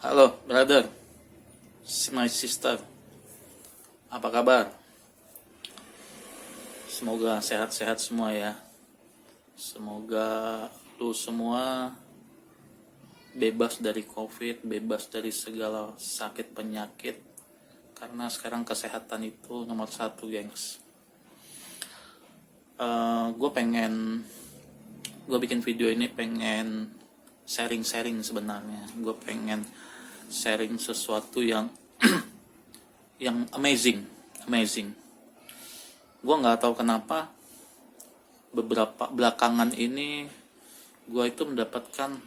Halo, brother, my sister, apa kabar? Semoga sehat-sehat semua ya. Semoga lu semua bebas dari COVID, bebas dari segala sakit penyakit. Karena sekarang kesehatan itu nomor satu, gengs. Gue bikin video ini pengen sharing-sharing sebenarnya. Gue pengen sharing sesuatu yang yang amazing. Gue nggak tahu kenapa beberapa belakangan ini gue itu mendapatkan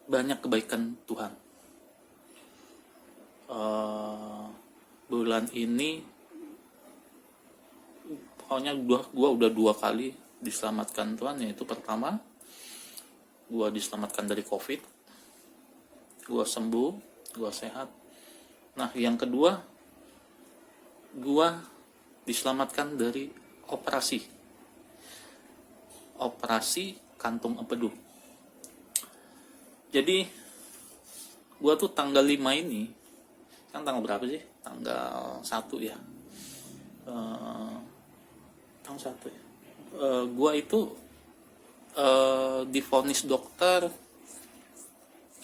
banyak kebaikan Tuhan. Bulan ini pokoknya gue udah 2 kali diselamatkan Tuhan. Yaitu pertama, gue diselamatkan dari COVID, gue sembuh, gue sehat. Nah, yang kedua, gue diselamatkan dari operasi kantung empedu. Jadi gue tuh tanggal 5 ini, kan tanggal berapa sih? Tanggal 1 ya. Tanggal 1 ya. Gue itu divonis dokter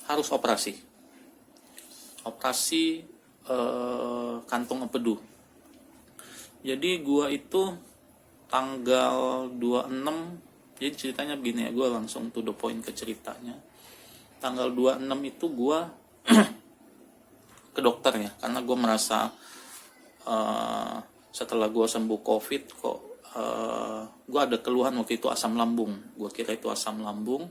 harus operasi kantung empedu. Jadi gua itu tanggal 26, jadi ceritanya begini ya, gua langsung to the point ke ceritanya. Tanggal 26 itu gua ke dokter ya, karena gua merasa setelah gua sembuh COVID kok gua ada keluhan waktu itu asam lambung. Gua kira itu asam lambung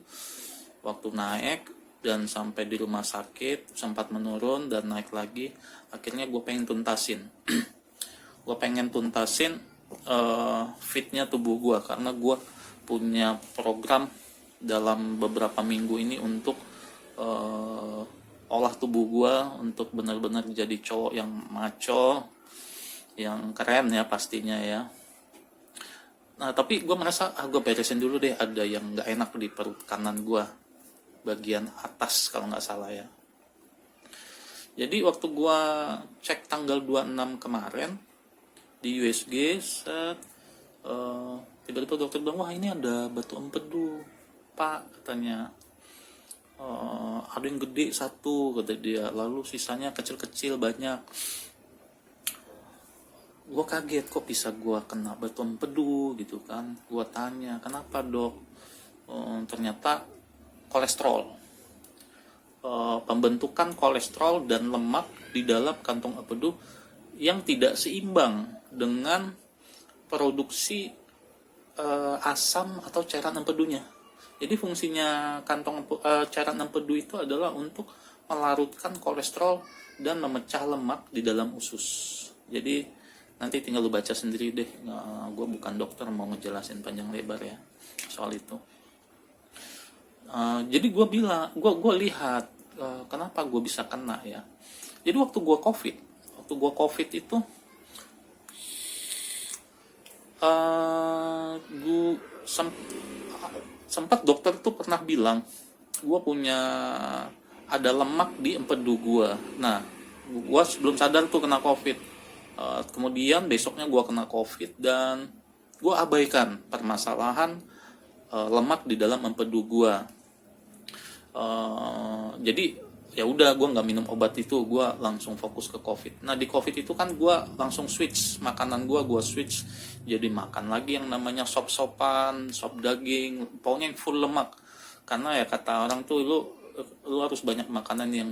waktu naik, dan sampai di rumah sakit sempat menurun dan naik lagi. Akhirnya gue pengen tuntasin fitnya tubuh gue, karena gue punya program dalam beberapa minggu ini untuk olah tubuh gue untuk benar-benar jadi cowok yang maco, yang keren ya pastinya ya. Nah, tapi gue merasa gue beresin dulu deh, ada yang gak enak di perut kanan gue, bagian atas kalau nggak salah ya. Jadi waktu gua cek tanggal 26 kemarin di USG, tiba-tiba dokter bilang, wah ini ada batu empedu pak, katanya. Ada yang gede 1, kata dia, lalu sisanya kecil-kecil banyak. Gua kaget, kok bisa gua kena batu empedu gitu kan. Gua tanya, kenapa dok? Ternyata kolesterol, pembentukan kolesterol dan lemak di dalam kantong empedu yang tidak seimbang dengan produksi asam atau cairan empedunya. Jadi fungsinya cairan empedu itu adalah untuk melarutkan kolesterol dan memecah lemak di dalam usus. Jadi nanti tinggal lu baca sendiri deh, gue bukan dokter mau ngejelasin panjang lebar ya soal itu. Jadi gue lihat kenapa gue bisa kena ya. Jadi waktu gue COVID itu gue sempat dokter tuh pernah bilang gue punya ada lemak di empedu gue. Nah, gue sebelum sadar tuh kena COVID. Kemudian besoknya gue kena COVID dan gue abaikan permasalahan lemak di dalam empedu gue. Jadi ya udah, gue nggak minum obat itu, gue langsung fokus ke COVID. Nah, di COVID itu kan gue langsung switch makanan gue switch jadi makan lagi yang namanya sop-sopan, sop daging, pokoknya yang full lemak. Karena ya kata orang tuh lu harus banyak makanan yang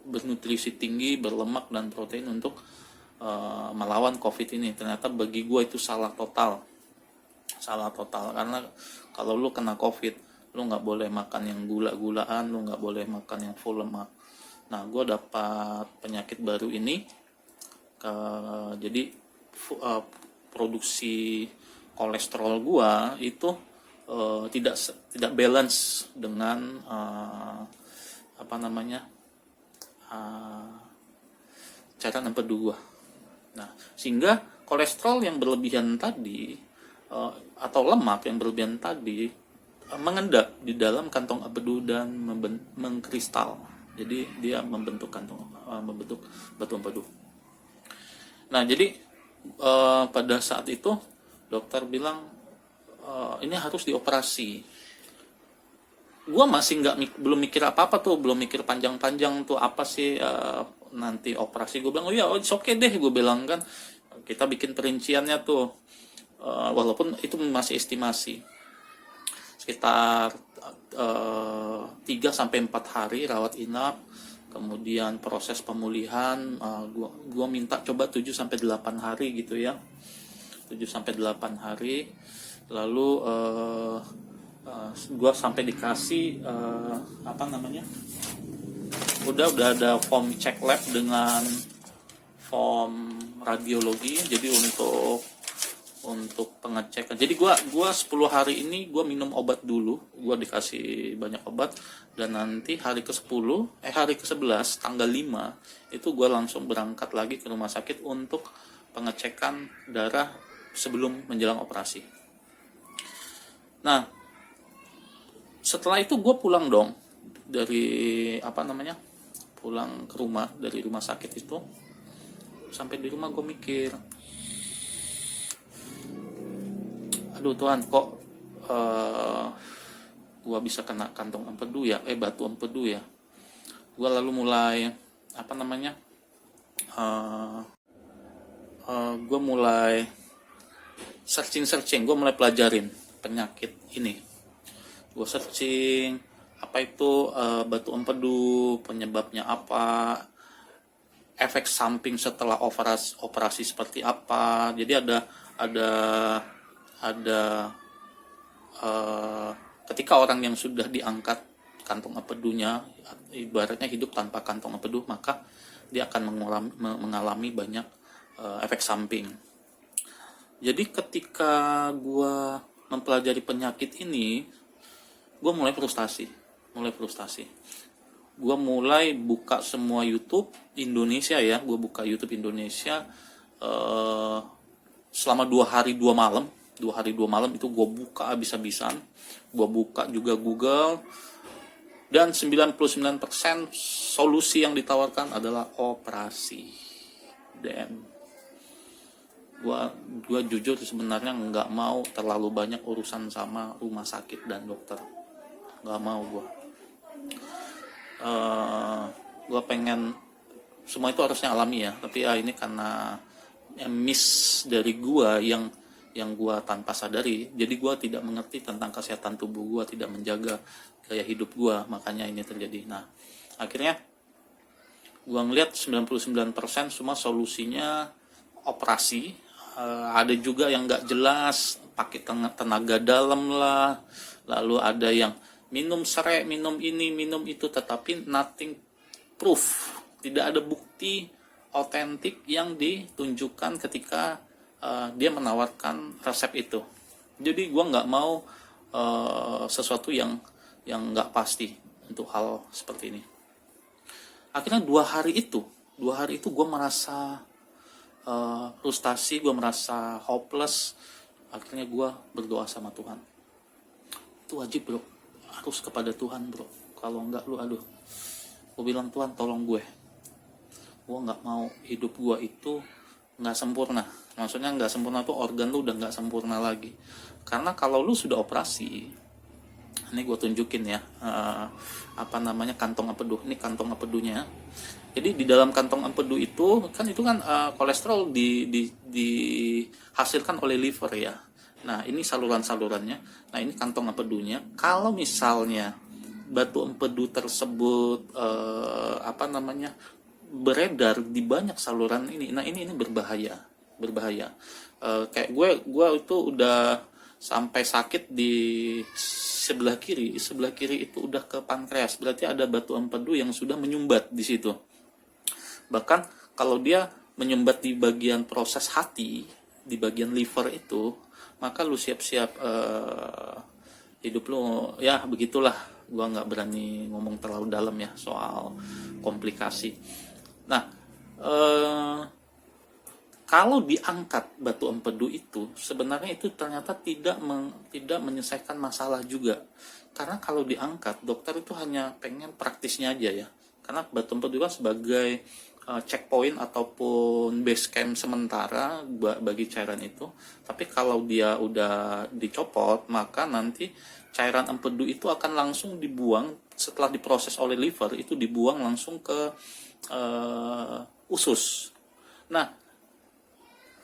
bernutrisi tinggi, berlemak dan protein untuk melawan COVID ini. Ternyata bagi gue itu salah total karena kalau lu kena COVID, lu nggak boleh makan yang gula-gulaan, lu nggak boleh makan yang full lemak. Nah, gue dapat penyakit baru ini, jadi produksi kolesterol gue itu tidak balance dengan cairan empedu gue. Nah, sehingga kolesterol yang berlebihan tadi atau lemak yang berlebihan tadi mengendap di dalam kantong empedu dan mengkristal. Jadi dia membentuk membentuk batu empedu. Nah, jadi pada saat itu dokter bilang ini harus dioperasi. Gua masih belum mikir apa-apa tuh, belum mikir panjang-panjang tuh apa sih nanti operasi. Gue bilang, oh ya, oke okay deh, gue bilang kan. Kita bikin perinciannya tuh, walaupun itu masih estimasi. Sekitar 3-4 hari rawat inap, kemudian proses pemulihan, gua minta coba 7-8 hari gitu ya. 7-8 hari, lalu gue sampai dikasih udah ada form check lab dengan form radiologi. Jadi untuk pengecekan, jadi gue 10 hari ini gue minum obat dulu, gue dikasih banyak obat, dan nanti hari ke-11 tanggal 5 itu gue langsung berangkat lagi ke rumah sakit untuk pengecekan darah sebelum menjelang operasi. Nah, setelah itu gue pulang dong dari pulang ke rumah dari rumah sakit itu. Sampai di rumah gue mikir, aduh Tuhan, kok gue bisa kena kantong empedu ya, batu empedu ya. Gue lalu mulai gue mulai searching, gue mulai pelajarin penyakit ini. Gue searching apa itu batu empedu, penyebabnya apa, efek samping setelah operasi seperti apa. Jadi ada ketika orang yang sudah diangkat kantong empedunya, ibaratnya hidup tanpa kantong empedu, maka dia akan mengalami banyak efek samping. Jadi ketika gue mempelajari penyakit ini, gue mulai frustasi. Gue mulai buka semua YouTube Indonesia ya, gue buka YouTube Indonesia selama 2 hari 2 malam itu gue buka habis-habisan. Gue buka juga Google, dan 99% solusi yang ditawarkan adalah operasi. Dan gue jujur sebenarnya nggak mau terlalu banyak urusan sama rumah sakit dan dokter, nggak mau gue pengen semua itu harusnya alami ya, tapi ini karena miss dari gue yang gue tanpa sadari, jadi gue tidak mengerti tentang kesehatan tubuh gue, tidak menjaga gaya hidup gue, makanya ini terjadi. Nah, akhirnya gue ngeliat 99% semua solusinya operasi. Ada juga yang nggak jelas, pakai tenaga dalam lah, lalu ada yang minum serai, minum ini, minum itu, tetapi nothing proof, tidak ada bukti otentik yang ditunjukkan ketika dia menawarkan resep itu. Jadi gue nggak mau sesuatu yang nggak pasti untuk hal seperti ini. Akhirnya 2 hari itu gue merasa frustasi, gue merasa hopeless. Akhirnya gue berdoa sama Tuhan. Itu wajib bro, harus kepada Tuhan bro. Kalau enggak lu gue bilang, Tuhan tolong gue nggak mau hidup gue itu nggak sempurna. Maksudnya nggak sempurna tuh organ lu udah nggak sempurna lagi. Karena kalau lu sudah operasi, ini gue tunjukin ya, kantong empedu. Ini kantong empedunya. Jadi di dalam kantong empedu itu kan kolesterol dihasilkan oleh liver ya. Nah, ini saluran-salurannya. Nah, ini kantong empedunya. Kalau misalnya batu empedu tersebut beredar di banyak saluran ini, nah ini berbahaya. Kayak gue itu udah sampai sakit di sebelah kiri itu udah ke pankreas, berarti ada batu empedu yang sudah menyumbat di situ. Bahkan kalau dia menyumbat di bagian proses hati, di bagian liver itu, maka lu siap-siap hidup lu ya begitulah. Gua nggak berani ngomong terlalu dalam ya soal komplikasi. Nah, kalau diangkat batu empedu itu sebenarnya itu ternyata tidak menyelesaikan masalah juga, karena kalau diangkat dokter itu hanya pengen praktisnya aja ya, karena batu empedu kan sebagai checkpoint ataupun base camp sementara bagi cairan itu. Tapi kalau dia udah dicopot, maka nanti cairan empedu itu akan langsung dibuang setelah diproses oleh liver, itu dibuang langsung ke usus. Nah,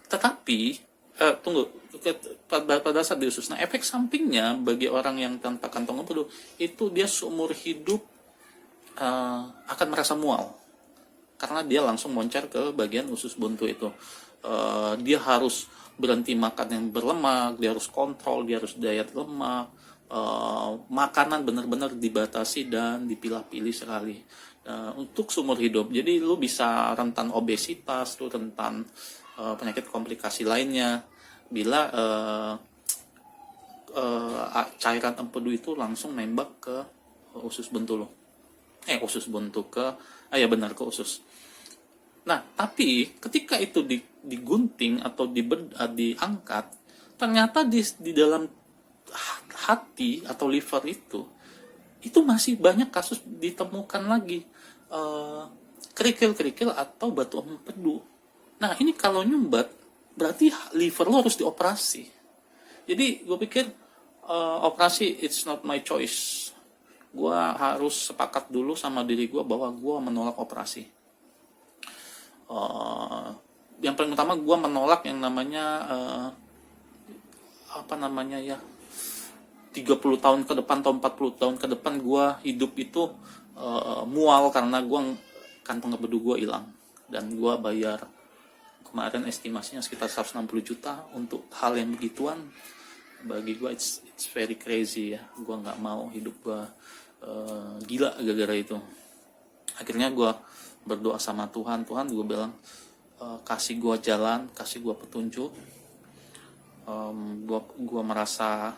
tetapi tunggu, pada saat di usus, nah efek sampingnya bagi orang yang tanpa kantong empedu itu dia seumur hidup akan merasa mual, karena dia langsung moncer ke bagian usus buntu itu. Dia harus berhenti makan yang berlemak, dia harus kontrol, dia harus diet lemak, makanan benar-benar dibatasi dan dipilah-pilih sekali untuk seumur hidup. Jadi lu bisa rentan obesitas, lu rentan penyakit komplikasi lainnya bila cairan empedu itu langsung nembak ke usus buntu lo. Usus buntu ke ya benar, ke usus. Nah, tapi ketika itu digunting atau diangkat, ternyata di dalam hati atau liver itu masih banyak kasus ditemukan lagi kerikil-kerikil atau batu empedu. Nah, ini kalau nyumbat berarti liver lo harus dioperasi. Jadi gue pikir operasi it's not my choice. Gue harus sepakat dulu sama diri gue bahwa gue menolak operasi. Yang paling utama gue menolak yang namanya 30 tahun ke depan atau 40 tahun ke depan gue hidup itu mual karena gue kantong empedu gue hilang, dan gue bayar kemarin estimasinya sekitar 160 juta untuk hal yang begituan. Bagi gue it's very crazy ya. Gue nggak mau hidup gue gila gara-gara itu. Akhirnya gue berdoa sama Tuhan gue bilang kasih gue jalan, kasih gue petunjuk. Gue merasa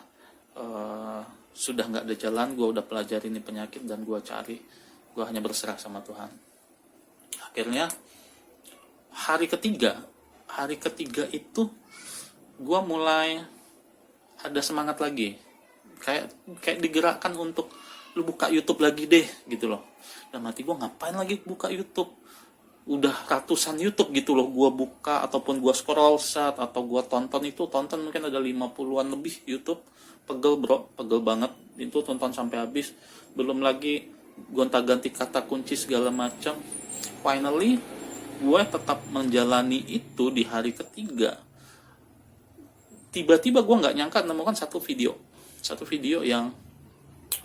sudah nggak ada jalan, gue udah pelajari ini penyakit dan gue cari, gue hanya berserah sama Tuhan. Akhirnya hari ketiga itu gue mulai ada semangat lagi, kayak digerakkan untuk lu buka YouTube lagi deh gitu loh. Dan mati gue ngapain lagi buka YouTube, udah ratusan YouTube gitu loh gue buka ataupun gue scroll set atau gue tonton mungkin ada 50-an lebih YouTube. Pegel bro, pegel banget itu, tonton sampai habis, belum lagi gonta-ganti kata kunci segala macam. Finally gue tetap menjalani itu di hari ketiga. Tiba-tiba gue nggak nyangka menemukan satu video yang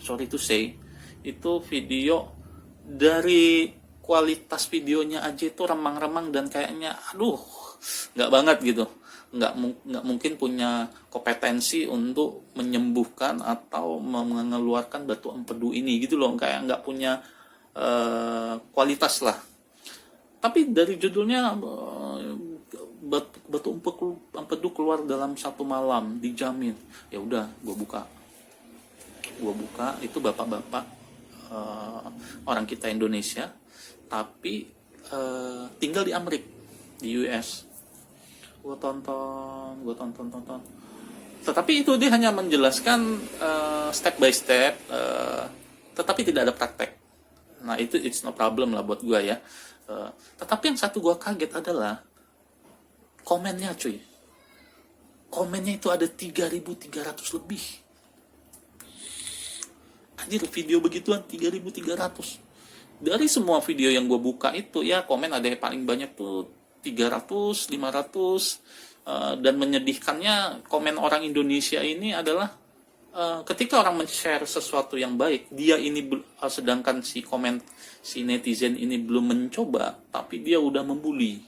sorry to say, itu video dari kualitas videonya aja itu remang-remang dan kayaknya nggak banget gitu, nggak mungkin punya kompetensi untuk menyembuhkan atau mengeluarkan batu empedu ini gitu loh, kayak nggak punya kualitas lah. Tapi dari judulnya batu empedu keluar dalam 1 malam dijamin, ya udah gue buka itu bapak-bapak orang kita Indonesia tapi tinggal di Amerika, di US. Gue tonton. Tetapi itu dia hanya menjelaskan step by step, tetapi tidak ada praktek. Nah itu it's no problem lah buat gue ya. Tetapi yang satu gue kaget adalah komennya cuy. Komennya itu ada 3.300 lebih. Anjir, video begituan 3.300. Dari semua video yang gue buka itu ya komen ada yang paling banyak tuh 300, 500. Dan menyedihkannya komen orang Indonesia ini adalah ketika orang men-share sesuatu yang baik, dia ini sedangkan si netizen ini belum mencoba, tapi dia udah membuli.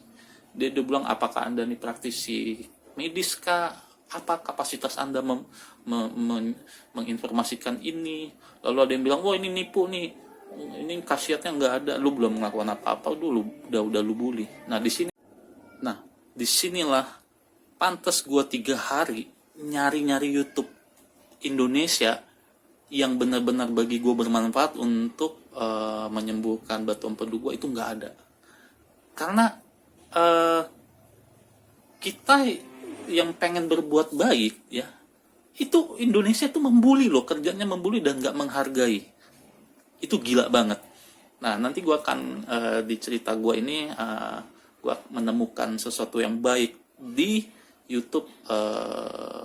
Dia bilang, apakah Anda ini praktisi medis kah? Apa kapasitas Anda menginformasikan ini? Lalu ada yang bilang, wah ini nipu nih, ini khasiatnya nggak ada, lu belum melakukan apa-apa dulu, udah lu bully. Nah disinilah pantas gue 3 hari nyari YouTube Indonesia yang benar-benar bagi gue bermanfaat untuk menyembuhkan batu empedu gue, itu nggak ada. Karena kita yang pengen berbuat baik ya, itu Indonesia tuh membuli loh, kerjanya membuli dan nggak menghargai. Itu gila banget. Nah, nanti gue akan di cerita gue ini gue menemukan sesuatu yang baik di YouTube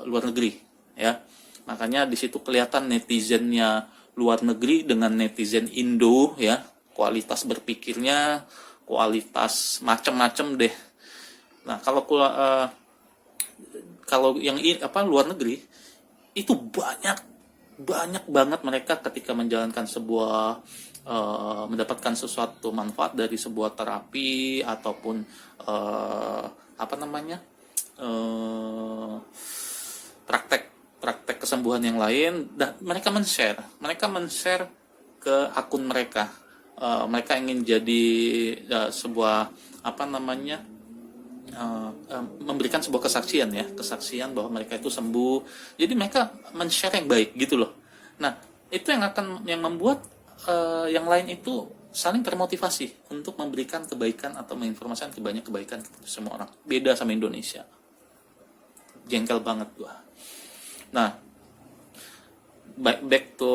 luar negeri ya. Makanya di situ kelihatan netizennya luar negeri dengan netizen Indo ya, kualitas berpikirnya, kualitas macem-macem deh. Nah, kalau yang luar negeri itu banyak banget mereka ketika menjalankan sebuah mendapatkan sesuatu manfaat dari sebuah terapi ataupun praktek kesembuhan yang lain, dan mereka men-share ke akun mereka. Mereka ingin jadi sebuah memberikan sebuah kesaksian bahwa mereka itu sembuh. Jadi mereka men-share yang baik gitu loh. Nah, itu yang membuat yang lain itu saling termotivasi untuk memberikan kebaikan atau menginformasikan banyak kebaikan ke semua orang. Beda sama Indonesia. Jengkel banget gua. Nah, back to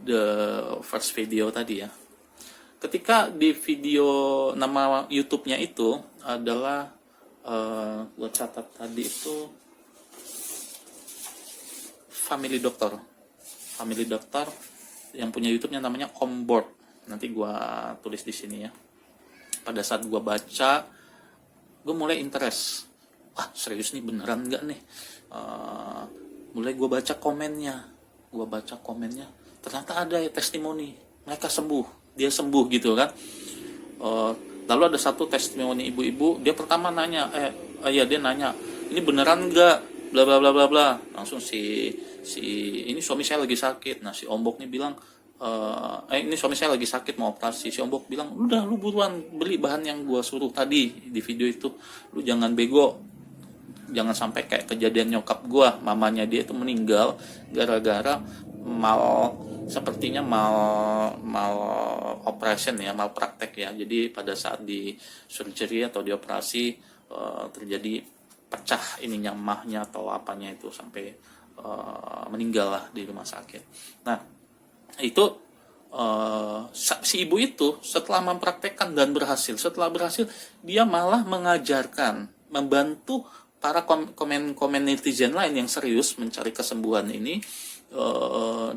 the first video tadi ya. Ketika di video nama YouTube-nya itu adalah gue catat tadi itu Family Doctor yang punya YouTube-nya namanya Om Board. Nanti gue tulis di sini ya. Pada saat gue baca, gue mulai interest. Serius nih, beneran nggak nih? Mulai gue baca komennya. Ternyata ada ya testimoni. Mereka sembuh. Dia sembuh gitu kan. Lalu ada satu testimoni ibu-ibu. Dia pertama nanya, dia nanya, ini beneran nggak? Bla bla bla bla bla. Langsung si ini suami saya lagi sakit. Nah, si Ombok nih bilang, ini suami saya lagi sakit mau operasi. Si Ombok bilang, udah lu buruan beli bahan yang gua suruh tadi di video itu. Lu jangan bego. Jangan sampai kayak kejadian nyokap gua, mamanya dia itu meninggal gara-gara sepertinya mal operation ya, mal praktek ya. Jadi pada saat di surgery atau di operasi terjadi pecah ininya mahnya atau apanya itu sampai meninggal lah di rumah sakit. Nah, itu si ibu itu setelah mempraktekkan dan setelah berhasil dia malah mengajarkan, membantu para komen netizen lain yang serius mencari kesembuhan ini,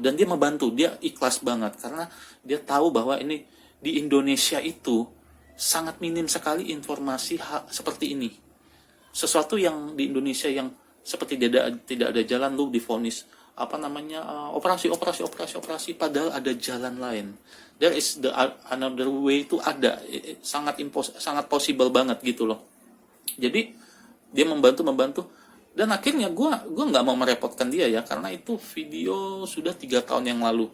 dan dia membantu, dia ikhlas banget karena dia tahu bahwa ini di Indonesia itu sangat minim sekali informasi seperti ini. Sesuatu yang di Indonesia yang seperti tidak ada jalan, lu divonis operasi, padahal ada jalan lain. There is another way, itu ada, sangat possible banget gitu loh. Jadi dia membantu dan akhirnya gue nggak mau merepotkan dia ya, karena itu video sudah 3 tahun yang lalu.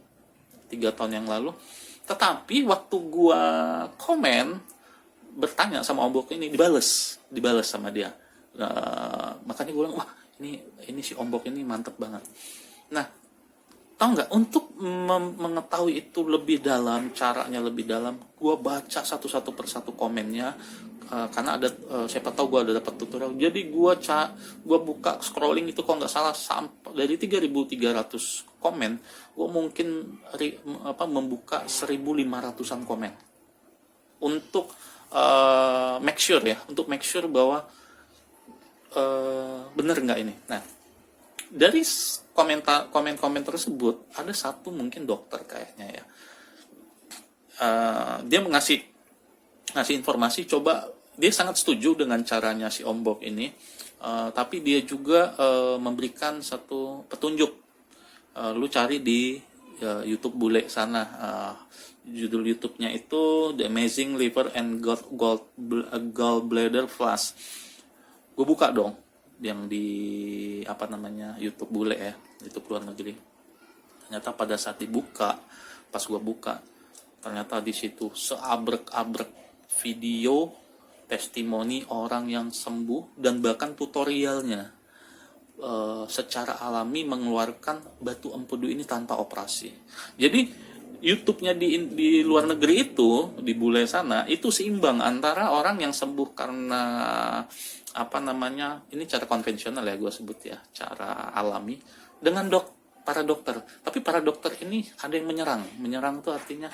Tetapi waktu gue komen bertanya sama Ombok ini, dibales sama dia. Makanya gue bilang, wah ini si Ombok ini mantep banget. Nah, tahu nggak, untuk mengetahui itu lebih dalam, caranya lebih dalam, gue baca satu persatu komennya. Karena ada siapa tahu gue ada dapat tutorial. Jadi gue buka scrolling itu kalau nggak salah sampai dari 3.300 komen, gue mungkin membuka 1.500-an komen untuk make sure bahwa bener nggak ini. Nah, dari komen tersebut ada satu mungkin dokter kayaknya ya, dia ngasih informasi, coba dia sangat setuju dengan caranya si Ombok ini, tapi dia juga memberikan satu petunjuk. Lu cari di YouTube bule sana, judul YouTube-nya itu The Amazing Liver and Gallbladder Flash. Gue buka dong yang di YouTube bule ya, YouTube luar negeri. Ternyata pada saat pas gue buka, ternyata di situ seabrek-abrek video testimoni orang yang sembuh dan bahkan tutorialnya secara alami mengeluarkan batu empedu ini tanpa operasi. Jadi YouTube-nya di luar negeri itu, di bule sana, itu seimbang antara orang yang sembuh karena apa namanya, ini cara konvensional ya gue sebut ya, cara alami dengan para dokter. Tapi para dokter ini ada yang menyerang tuh artinya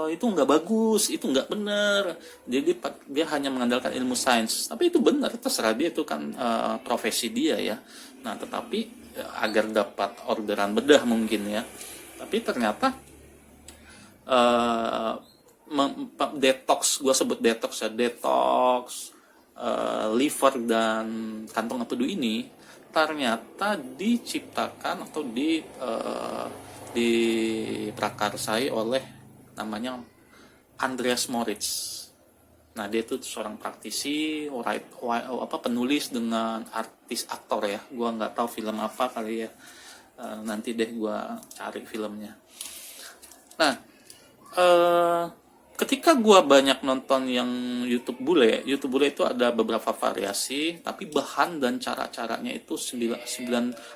itu nggak bagus, itu nggak benar. Jadi dia hanya mengandalkan ilmu sains, tapi itu benar, terserah dia, itu kan profesi dia ya. Nah tetapi agar dapat orderan bedah mungkin ya, tapi ternyata detox, gue sebut detox ya, detox liver dan kantong empedu ini ternyata diciptakan atau diprakarsai oleh namanya Andreas Moritz. Nah dia itu seorang praktisi, penulis dengan artis aktor ya. Gua nggak tahu film apa kali ya. Nanti deh gua cari filmnya. Nah ketika gua banyak nonton yang YouTube bule itu ada beberapa variasi, tapi bahan dan cara-caranya itu 9,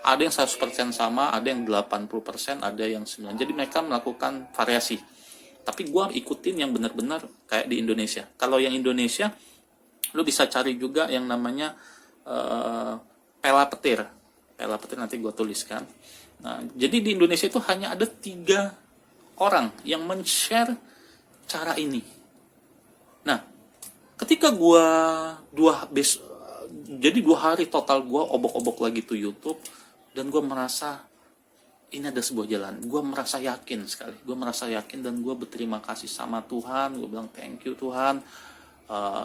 ada yang 100% sama, ada yang 80%, ada yang 9. Jadi mereka melakukan variasi. Tapi gua ikutin yang benar-benar kayak di Indonesia. Kalau yang Indonesia, lu bisa cari juga yang namanya pela petir. Pela petir nanti gua tuliskan. Nah, jadi di Indonesia itu hanya ada 3 orang yang men-share cara ini. Nah, ketika gue 2 hari total gue obok-obok lagi tuh YouTube, dan gue merasa ini ada sebuah jalan. Gue merasa yakin sekali. Gue merasa yakin dan gue berterima kasih sama Tuhan. Gue bilang thank you Tuhan,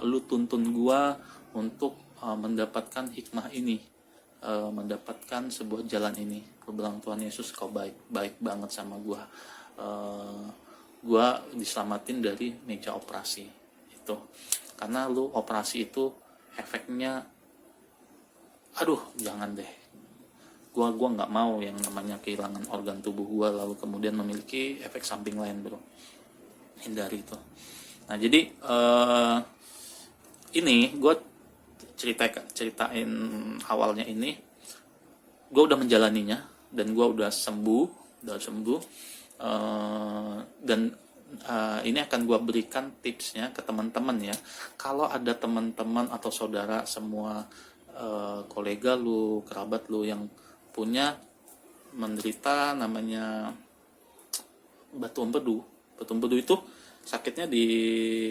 lu tuntun gue untuk mendapatkan hikmah ini, mendapatkan sebuah jalan ini. Gue bilang Tuhan Yesus kau baik banget sama gue. Gue diselamatin dari meja operasi itu, karena lu operasi itu efeknya, aduh jangan deh, gue nggak mau yang namanya kehilangan organ tubuh gue lalu kemudian memiliki efek samping lain bro, hindari itu. Nah jadi ini gue ceritain awalnya ini, gue udah menjalaninya dan gue udah sembuh. Dan ini akan gue berikan tipsnya ke teman-teman ya. Kalau ada teman-teman atau saudara semua, kolega lu, kerabat lu yang punya menderita namanya batu empedu. Batu empedu itu sakitnya di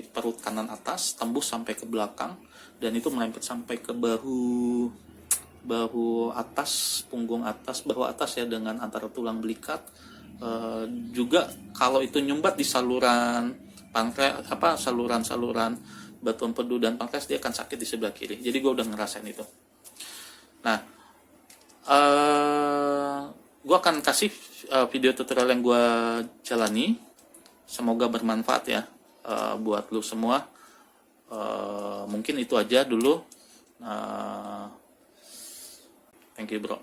perut kanan atas, tembus sampai ke belakang, dan itu melempet sampai ke bahu atas, punggung atas, bahu atas ya, dengan antara tulang belikat. Juga kalau itu nyumbat di saluran pankreas, saluran batu empedu dan pankreas, dia akan sakit di sebelah kiri. Jadi gue udah ngerasain itu. Nah, gue akan kasih video tutorial yang gue jalani. Semoga bermanfaat ya buat lu semua. Mungkin itu aja dulu. Thank you bro.